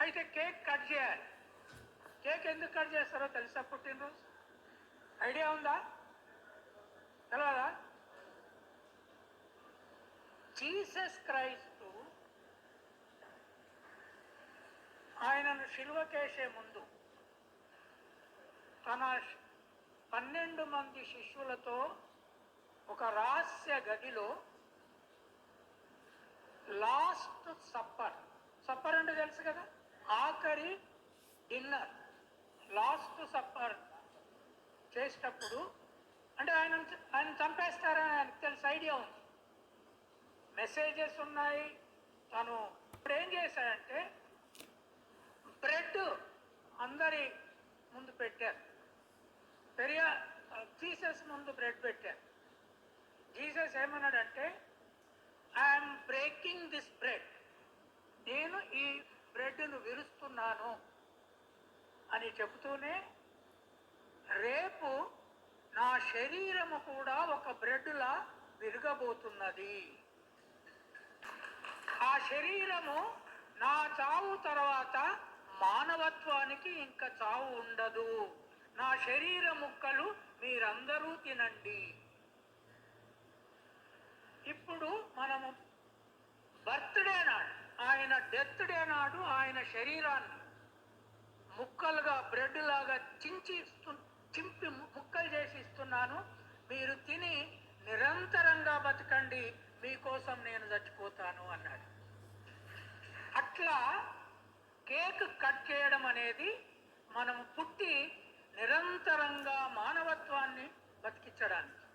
అయితే cake cut చేయాలి. Cake ఎందుకు కట్ చేస్తారో తెలుసా? పుట్టినరోజు ఐడియా ఉందా? తెలియదా? జీసస్ క్రైస్తు ఆయనను శిలువకేసే ముందు తన 12 మంది శిష్యులతో ఒక రహస్య గదిలో లాస్ట్ సప్పర్, సప్పర్ అంటే తెలుసు కదా, ఆఖరి డిన్నర్, లాస్ట్ సప్పర్ చేసేటప్పుడు అంటే ఆయన చంపేస్తారని ఆయనకు తెలుసు, ఐడియా ఉంది, మెసేజెస్ ఉన్నాయి. తను ఇప్పుడు ఏం చేశాడంటే బ్రెడ్ అందరి ముందు పెట్టారు. జీసస్ ముందు బ్రెడ్ పెట్టారు. జీసస్ ఏమన్నాడంటే, ఐఎమ్ బ్రేకింగ్ దిస్ బ్రెడ్, నేను ఈ బ్రెడ్ను విరుస్తున్నాను అని చెబుతూనే, రేపు నా శరీరము కూడా ఒక బ్రెడ్లా విరగబోతున్నది. ఆ శరీరము నా చావు తర్వాత మానవత్వానికి ఇంకా చావు ఉండదు. నా శరీర ముక్కలు మీరందరూ తినండి. ఇప్పుడు మనము బర్త్డే నాడు, ఆయన డెత్ డే నాడు ఆయన శరీరాన్ని ముక్కలుగా బ్రెడ్ లాగా చింపి ముక్కలు చేసి ఇస్తున్నాను, మీరు తిని నిరంతరంగా బతకండి, మీకోసం నేను చచ్చిపోతాను అన్నాడు. అట్లా కేక్ కట్ చేయడం అనేది మనం పుట్టి నిరంతరంగా మానవత్వాన్ని బతికించడానికి.